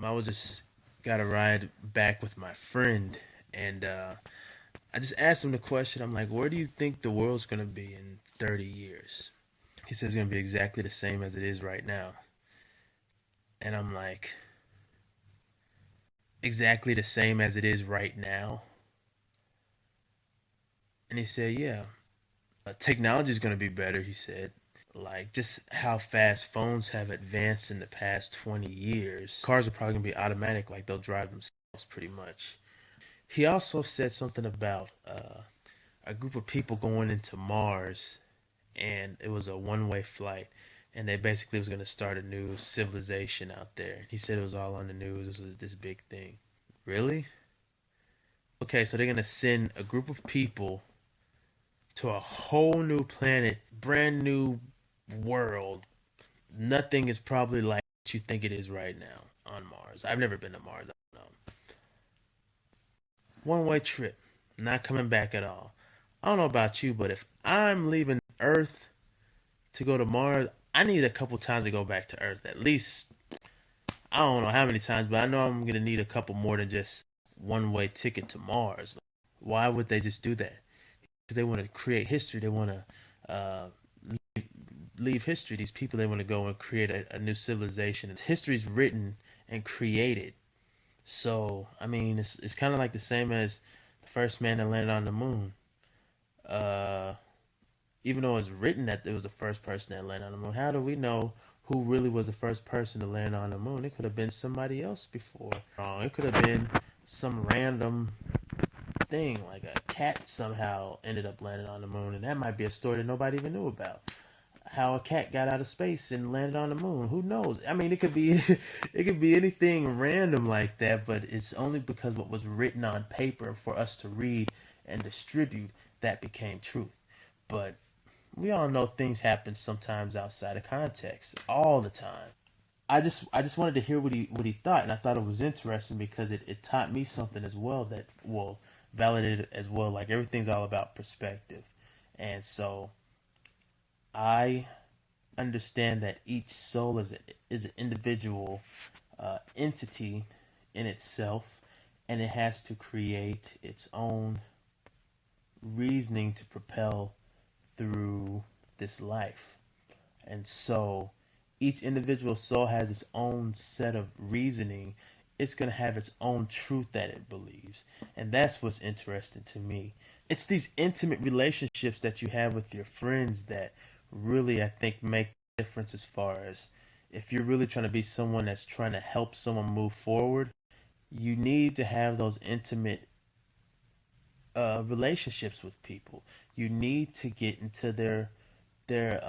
I was just got a ride back with my friend, and I just asked him the question. I'm like, "Where do you think the world's gonna be in 30 years?" He says it's gonna be exactly the same as it is right now, and I'm like, "Exactly the same as it is right now?" And he said, "Yeah, technology is gonna be better." He said, like just how fast phones have advanced in the past 20 years. Cars are probably gonna be automatic, like they'll drive themselves pretty much. He also said something about a group of people going into Mars, and it was a one-way flight, and they basically was going to start a new civilization out there. He said it was all on the news. This was this big thing. Really? Okay, so they're going to send a group of people to a whole new planet, brand new world. Nothing is probably like what you think it is right now on Mars. I've never been to Mars. I don't know. One-way trip, not coming back at all. I don't know about you, but if I'm leaving Earth to go to Mars, I need a couple times to go back to Earth. At least I don't know how many times, but I know I'm gonna need a couple more than just one way ticket to Mars. Why would they just do that? Because they want to create history. They want to leave history. These people they want to go and create a new civilization. History's written and created. So I mean, it's kind of like the same as the first man that landed on the moon. Uh, Even though it's written that it was the first person that landed on the moon, how do we know who really was the first person to land on the moon? It could have been somebody else before. It could have been some random thing, like a cat somehow ended up landing on the moon, and that might be a story that nobody even knew about. How a cat got out of space and landed on the moon. Who knows? I mean, it could be it could be anything random like that, but it's only because what was written on paper for us to read and distribute that became truth. But we all know things happen sometimes outside of context, all the time. I just wanted to hear what he thought, and I thought it was interesting because it taught me something as well that will validate it as well. Like everything's all about perspective, and so I understand that each soul is an individual entity in itself, and it has to create its own reasoning to propel through this life. And so each individual soul has its own set of reasoning. It's going to have its own truth that it believes. And that's what's interesting to me. It's these intimate relationships that you have with your friends that really, I think, make a difference as far as if you're really trying to be someone that's trying to help someone move forward, you need to have those intimate relationships with people. You need to get into their their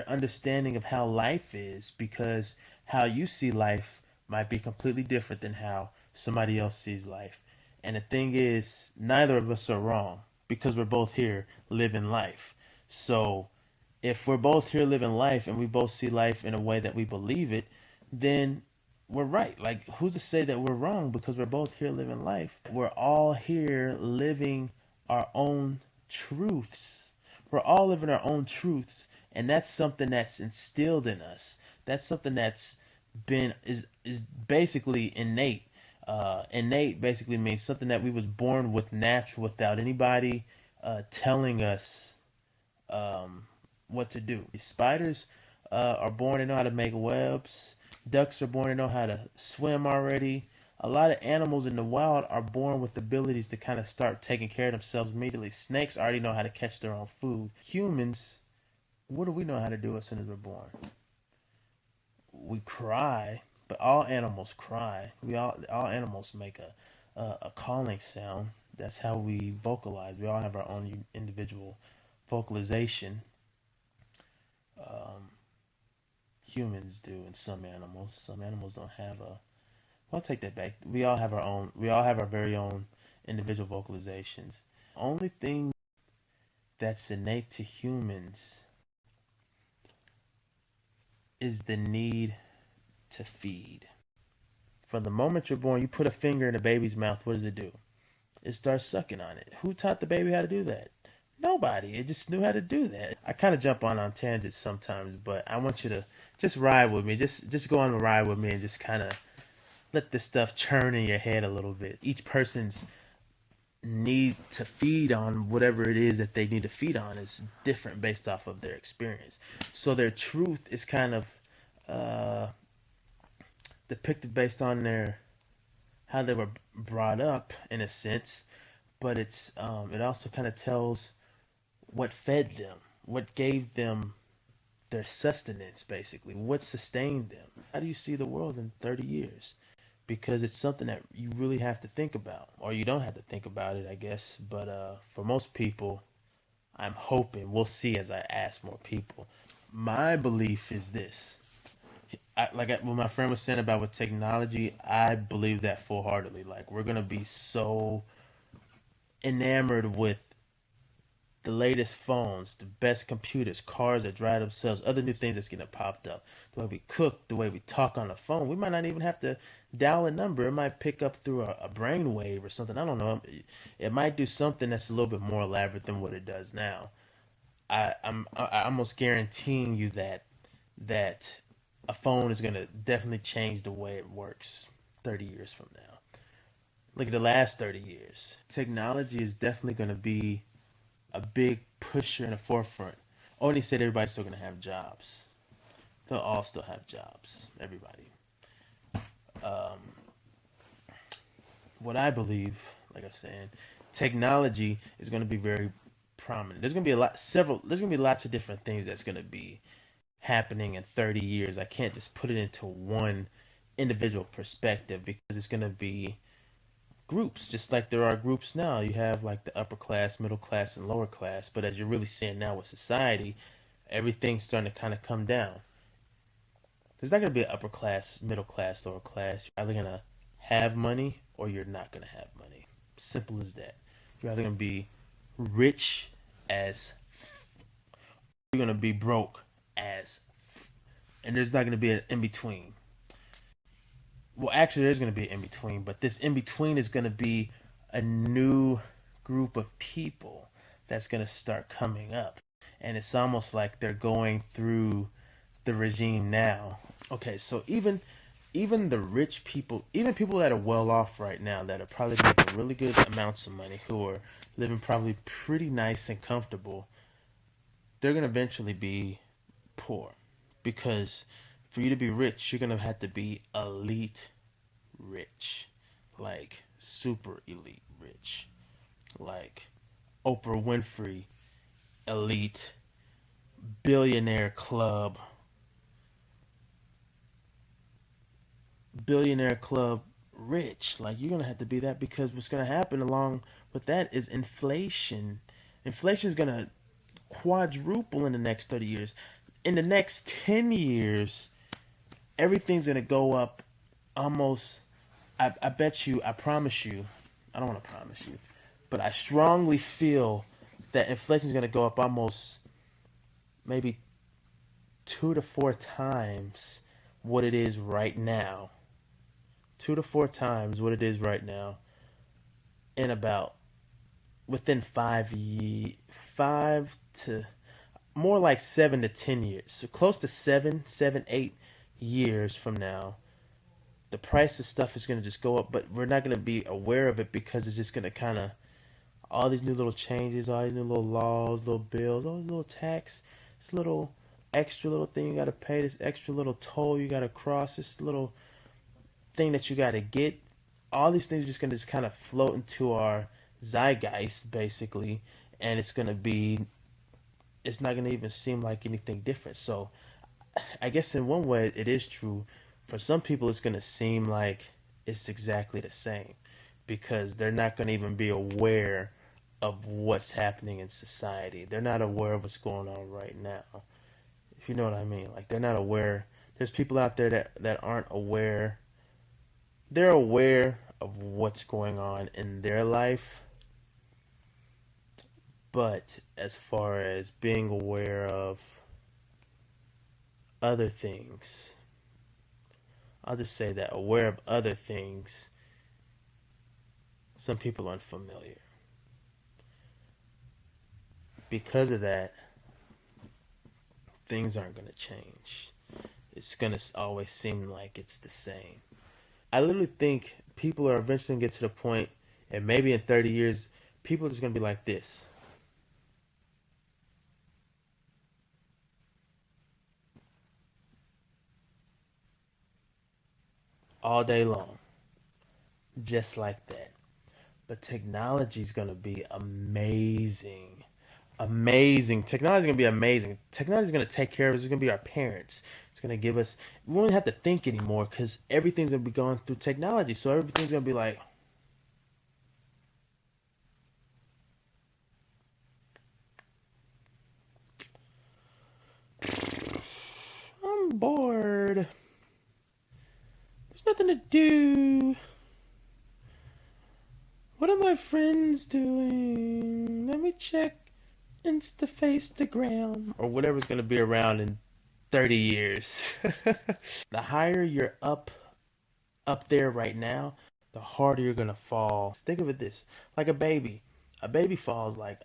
understanding of how life is because how you see life might be completely different than how somebody else sees life. And the thing is, neither of us are wrong because we're both here living life. So if we're both here living life and we both see life in a way that we believe it, then we're right. Like, who's to say that we're wrong because we're both here living life? We're all here living our own truths. We're all living our own truths, and that's something that's instilled in us. That's something that's been is basically innate. Innate basically means something that we was born with natural without anybody telling us what to do. Spiders are born to know how to make webs. Ducks are born to know how to swim already. A lot of animals in the wild are born with abilities to kind of start taking care of themselves immediately. Snakes already know how to catch their own food. Humans, what do we know how to do as soon as we're born? We cry, but all animals cry. All animals make a calling sound. That's how we vocalize. We all have our own individual vocalization. Um, Humans do, and some animals. Some animals don't have a. Well, I'll take that back. We all have our own. We all have our very own individual vocalizations. Only thing that's innate to humans is the need to feed. From the moment you're born, you put a finger in a baby's mouth. What does it do? It starts sucking on it. Who taught the baby how to do that? Nobody. It just knew how to do that. I kind of jump on tangents sometimes, but I want you to just ride with me. Just go on a ride with me and just kind of let this stuff churn in your head a little bit. Each person's need to feed on whatever it is that they need to feed on is different based off of their experience. So their truth is kind of uh, depicted based on their how they were brought up in a sense, but it also kind of tells what fed them, what gave them their sustenance, basically, what sustained them. How do you see the world in 30 years? Because it's something that you really have to think about, or you don't have to think about it, I guess. But for most people, I'm hoping we'll see as I ask more people. My belief is this. What my friend was saying about with technology, I believe that full heartedly. Like, we're going to be so enamored with the latest phones, the best computers, cars that drive themselves, other new things that's getting popped up. The way we cook, the way we talk on the phone. We might not even have to dial a number. It might pick up through a brain wave or something. I don't know. It might do something that's a little bit more elaborate than what it does now. I'm almost guaranteeing you that a phone is gonna definitely change the way it works 30 years from now. Look at the last 30 years. Technology is definitely gonna be a big pusher in the forefront. Only said everybody's still gonna have jobs. They'll all still have jobs. Everybody. What I believe, like I was saying, technology is gonna be very prominent. There's gonna be a lot several there's gonna be lots of different things that's gonna be happening in 30 years. I can't just put it into one individual perspective because it's gonna be groups, just like there are groups now. You have like the upper class, middle class, and lower class. But as you're really seeing now with society, everything's starting to kind of come down. There's not going to be an upper class, middle class, lower class. You're either going to have money or you're not going to have money. Simple as that. You're either going to be rich as you're going to be broke as and there's not going to be an in between. Well, actually, there's going to be an in between, but this in between is going to be a new group of people that's going to start coming up. And it's almost like they're going through the regime now. Okay, so even the rich people, even people that are well off right now, that are probably making really good amounts of money, who are living probably pretty nice and comfortable, they're going to eventually be poor. Because for you to be rich, you're going to have to be elite rich, like super elite rich, like Oprah Winfrey elite billionaire club, billionaire club rich. Like, you're gonna have to be that, because what's gonna happen along with that is inflation. Inflation is gonna quadruple in the next 30 years. In the next 10 years, everything's gonna go up almost. I bet you, I promise you, I don't want to promise you, but I strongly feel that inflation is going to go up almost maybe 2 to 4 times what it is right now. 2 to 4 times what it is right now in about within 5 to more like 7 to 10 years. So close to 8 years from now, the price of stuff is going to just go up, but we're not going to be aware of it because it's just going to kind of all these new little changes, all these new little laws, little bills, all these little tax, this little extra little thing you got to pay, this extra little toll you got to cross, this little thing that you got to get. All these things are just going to just kind of float into our zeitgeist, basically, and it's not going to even seem like anything different. So I guess in one way it is true. For some people, it's going to seem like it's exactly the same because they're not going to even be aware of what's happening in society. They're not aware of what's going on right now. If you know what I mean. Like, they're not aware. There's people out there that aren't aware. They're aware of what's going on in their life. But as far as being aware of other things, I'll just say that aware of other things, some people aren't familiar. Because of that, things aren't going to change. It's going to always seem like it's the same. I literally think people are eventually gonna get to the point, and maybe in 30 years, people are just gonna be like this all day long, just like that. But technology is gonna be amazing. Amazing. Technology is gonna be amazing. Technology is gonna take care of us. It's gonna be our parents. It's gonna give us. We won't have to think anymore because everything's gonna be going through technology. So everything's gonna be like, I'm bored. There's nothing to do. What are my friends doing? Let me check Instagram or whatever's gonna be around in 30 years. The higher you're up there right now, the harder you're gonna fall. Think of it this, like a baby. A baby falls like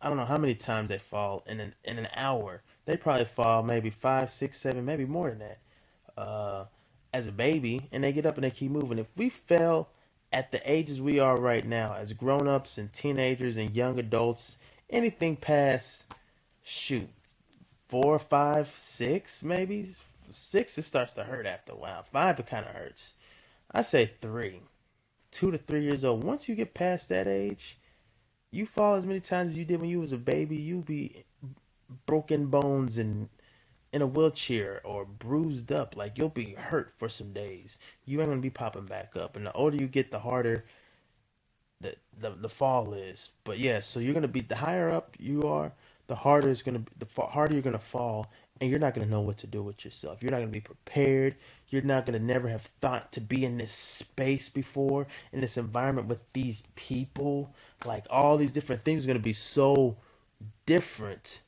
I don't know how many times they fall in an hour. They probably fall maybe five, six, seven, maybe more than that. As a baby, and they get up and they keep moving. If we fell at the ages we are right now, as grown-ups and teenagers and young adults, anything past shoot 4, 5, 6, maybe 6, it starts to hurt after a while. 5, it kind of hurts. I say 3, 2 to 3 years old. Once you get past that age, you fall as many times as you did when you was a baby. You be broken bones and in a wheelchair or bruised up. Like you'll be hurt for some days. You ain't gonna be popping back up. And the older you get, the harder the fall is. But yeah, so you're gonna be the higher up you are, the harder it's gonna be, harder you're gonna fall, and you're not gonna know what to do with yourself. You're not gonna be prepared. You're not gonna never have thought to be in this space before, in this environment with these people. Like all these different things are gonna be so different,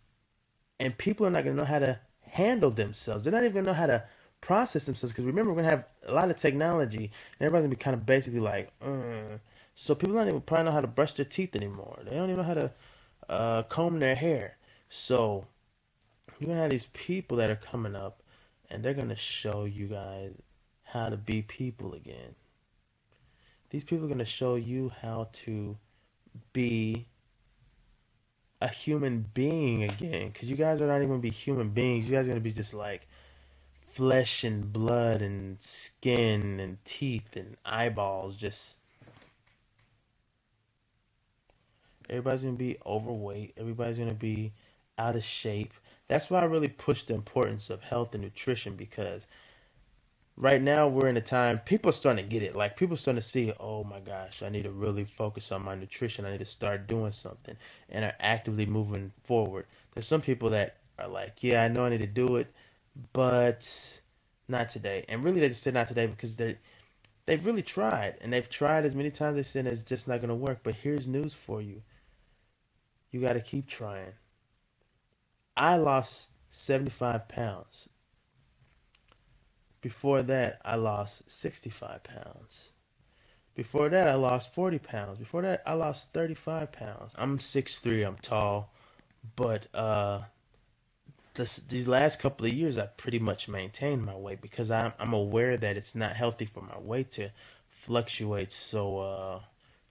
and people are not gonna know how to handle themselves. They're not even gonna know how to process themselves because remember we're gonna have a lot of technology, and everybody's gonna be kind of basically like, so people don't even probably know how to brush their teeth anymore. They don't even know how to comb their hair. So you're gonna have these people that are coming up, and they're gonna show you guys how to be people again. These people are gonna show you how to be a human being again, because you guys are not even gonna be human beings. You guys are gonna be just like flesh and blood and skin and teeth and eyeballs. Just everybody's gonna be overweight. Everybody's gonna be out of shape. That's why I really push the importance of health and nutrition because right now we're in a time people are starting to get it. Like people are starting to see, oh my gosh, I need to really focus on my nutrition. I need to start doing something and are actively moving forward. There's some people that are like, yeah, I know I need to do it, but not today. And really they just said not today because they've really tried and they've tried as many times as they said it's just not gonna work. But here's news for you. You gotta keep trying. I lost 75 pounds. Before that, I lost 65 pounds. Before that, I lost 40 pounds. Before that, I lost 35 pounds. I'm 6'3", I'm tall, but these last couple of years, I pretty much maintained my weight because I'm aware that it's not healthy for my weight to fluctuate so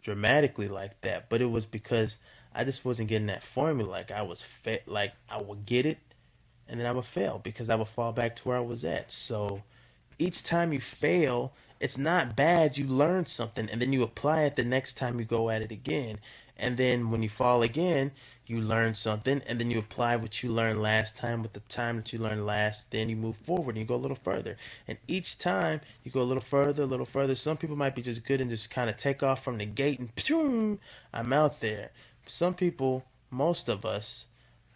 dramatically like that. But it was because I just wasn't getting that formula. Like I was fit, like I would get it, and then I would fail because I would fall back to where I was at. So each time you fail, it's not bad. You learn something and then you apply it the next time you go at it again. And then when you fall again, you learn something and then you apply what you learned last time with the time that you learned last. Then you move forward and you go a little further. And each time you go a little further, a little further. Some people might be just good and just kind of take off from the gate and pshoo, I'm out there. Some people, most of us,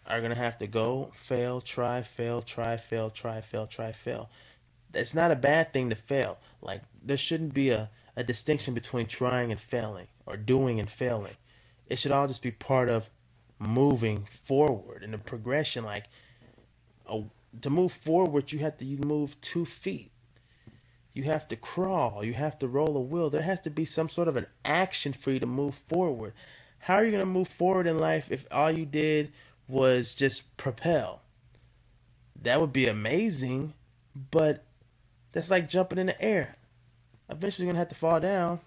are gonna have to go fail, try, fail, try, fail, try, fail, try, fail. It's not a bad thing to fail. Like there shouldn't be a distinction between trying and failing or doing and failing. It should all just be part of moving forward in the progression. Like a, to move forward, you move 2 feet. You have to crawl. You have to roll a wheel. There has to be some sort of an action for you to move forward. How are you going to move forward in life if all you did was just propel? That would be amazing, but that's like jumping in the air. eventually you're gonna have to fall down.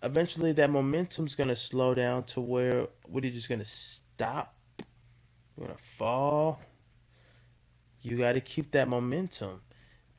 Eventually that momentum's gonna slow down to where what are you just gonna stop? You're gonna fall. You gotta keep that momentum.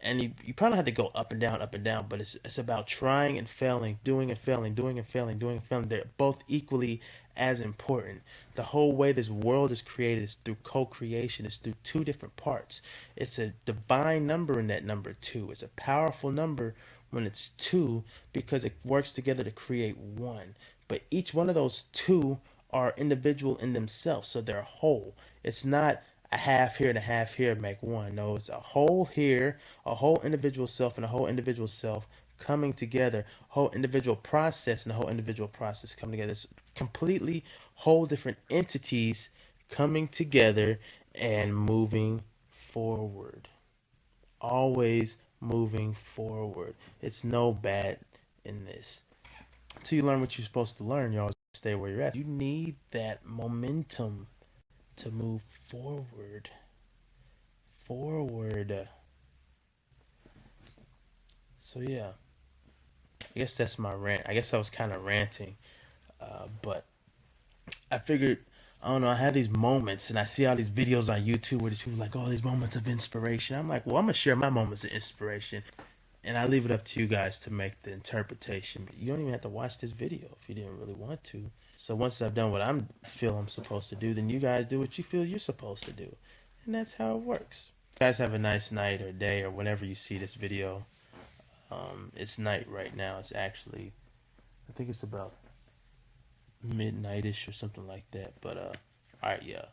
And you probably have to go up and down, but it's about trying and failing, doing and failing, doing and failing, doing and failing. They're both equally as important. The whole way this world is created is through co-creation. It's through two different parts. It's a divine number in that number two. It's a powerful number when it's two because it works together to create one. But each one of those two are individual in themselves, so they're whole. It's not a half here and a half here make one. No, it's a whole here, a whole individual self, and a whole individual self coming together, whole individual process and a whole individual process coming together. It's completely whole different entities coming together and moving forward. Always moving forward. It's no bad in this. Until you learn what you're supposed to learn, you always stay where you're at. You need that momentum to move forward. Forward. So yeah, I guess that's my rant. I guess I was kind of ranting, but I figured I don't know. I had these moments, and I see all these videos on YouTube where these people are like, "Oh, these moments of inspiration." I'm like, "Well, I'm gonna share my moments of inspiration," and I leave it up to you guys to make the interpretation. But you don't even have to watch this video if you didn't really want to. So once I've done what I feel I'm supposed to do, then you guys do what you feel you're supposed to do, and that's how it works. You guys have a nice night or day or whenever you see this video. It's night right now. It's actually, I think it's about midnightish or something like that. But all right, yeah.